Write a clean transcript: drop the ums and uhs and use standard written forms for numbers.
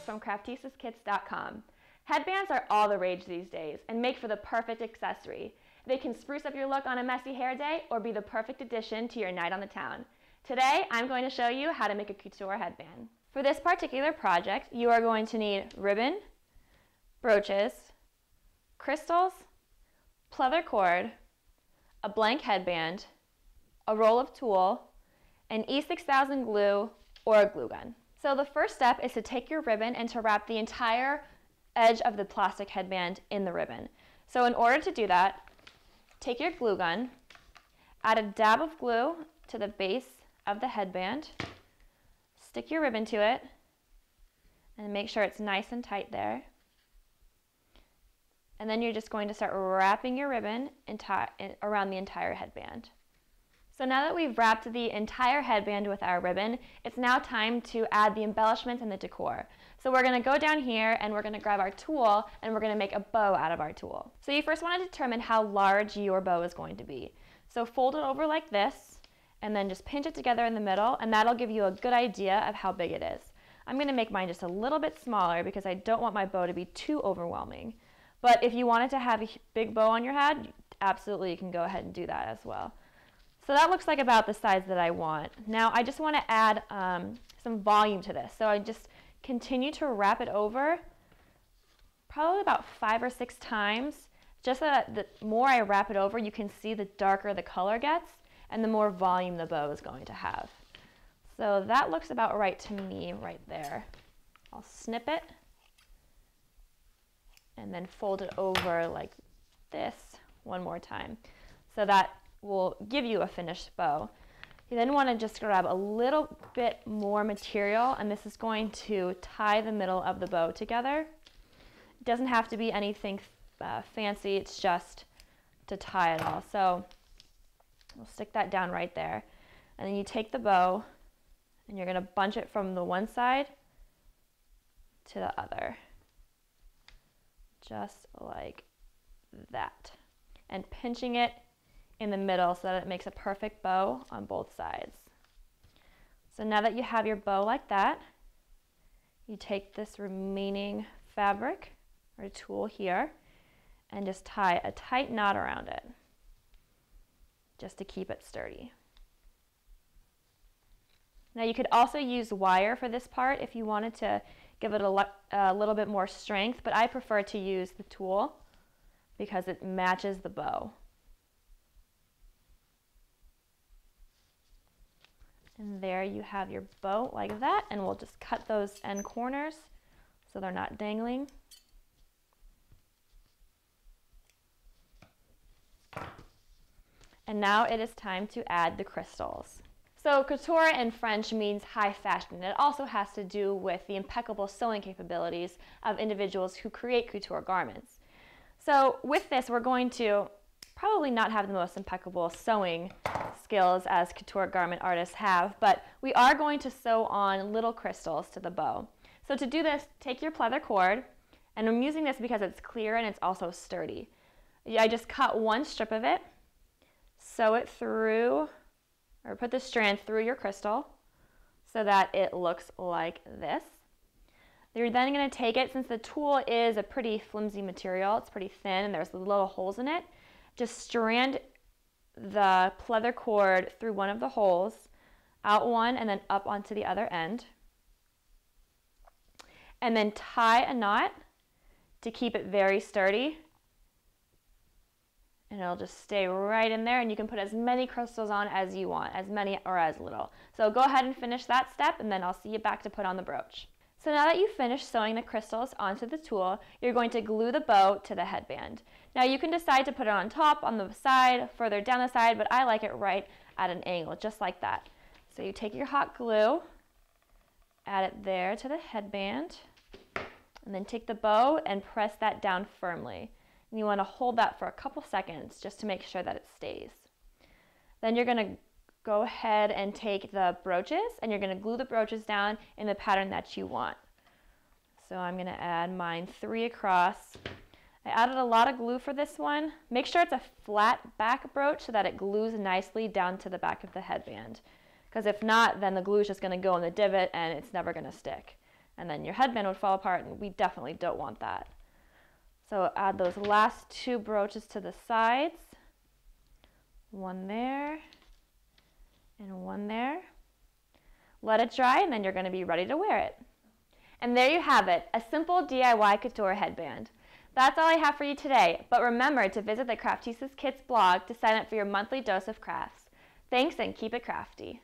from craftiseskits.com. Headbands are all the rage these days and make for the perfect accessory. They can spruce up your look on a messy hair day or be the perfect addition to your night on the town. Today, I'm going to show you how to make a couture headband. For this particular project, you are going to need ribbon, brooches, crystals, pleather cord, a blank headband, a roll of tulle, an E6000 glue, or a glue gun. So the first step is to take your ribbon and to wrap the entire edge of the plastic headband in the ribbon. So in order to do that, take your glue gun, add a dab of glue to the base of the headband, stick your ribbon to it, and make sure it's nice and tight there. And then you're just going to start wrapping your ribbon around the entire headband. So now that we've wrapped the entire headband with our ribbon, it's now time to add the embellishments and the decor. So we're going to go down here and we're going to grab our tulle and we're going to make a bow out of our tulle. So you first want to determine how large your bow is going to be. So fold it over like this and then just pinch it together in the middle, and that'll give you a good idea of how big it is. I'm going to make mine just a little bit smaller because I don't want my bow to be too overwhelming. But if you wanted to have a big bow on your head, absolutely you can go ahead and do that as well. So that looks like about the size that I want. Now I just want to add some volume to this. So I just continue to wrap it over probably about 5 or 6 times, just so that the more I wrap it over, you can see the darker the color gets and the more volume the bow is going to have. So that looks about right to me right there. I'll snip it and then fold it over like this one more time. So that will give you a finished bow. You then want to just grab a little bit more material, and this is going to tie the middle of the bow together. It doesn't have to be anything fancy, it's just to tie it all. So we'll stick that down right there. And then you take the bow and you're going to bunch it from the one side to the other. Just like that. And pinching it in the middle so that it makes a perfect bow on both sides. So now that you have your bow like that, you take this remaining fabric or tulle here and just tie a tight knot around it just to keep it sturdy. Now you could also use wire for this part if you wanted to give it a little bit more strength, but I prefer to use the tulle because it matches the bow. And there you have your bow like that, and we'll just cut those end corners so they're not dangling. And now it is time to add the crystals. So couture in French means high fashion. It also has to do with the impeccable sewing capabilities of individuals who create couture garments. So with this, we're going to probably not have the most impeccable sewing skills as couture garment artists have, but we are going to sew on little crystals to the bow. So to do this, take your pleather cord, and I'm using this because it's clear and it's also sturdy. I just cut one strip of it, sew it through, or put the strand through your crystal so that it looks like this. You're then going to take it, since the tulle is a pretty flimsy material, it's pretty thin and there's little holes in it, just strand the pleather cord through one of the holes, out one and then up onto the other end. And then tie a knot to keep it very sturdy. And it'll just stay right in there, and you can put as many crystals on as you want, as many or as little. So go ahead and finish that step, and then I'll see you back to put on the brooch. So now that you've finished sewing the crystals onto the tulle, you're going to glue the bow to the headband. Now you can decide to put it on top, on the side, further down the side, but I like it right at an angle, just like that. So you take your hot glue, add it there to the headband, and then take the bow and press that down firmly. And you want to hold that for a couple seconds just to make sure that it stays. Then you're going to go ahead and take the brooches, and you're going to glue the brooches down in the pattern that you want. So I'm going to add mine 3 across. I added a lot of glue for this one. Make sure it's a flat back brooch so that it glues nicely down to the back of the headband. Because if not, then the glue is just going to go in the divot and it's never going to stick. and then your headband would fall apart, and we definitely don't want that. So add those last 2 brooches to the sides. One there and one there. Let it dry, and then you're going to be ready to wear it. And there you have it, a simple DIY couture headband. That's all I have for you today, but remember to visit the Craftistas Kits blog to sign up for your monthly dose of crafts. Thanks, and keep it crafty.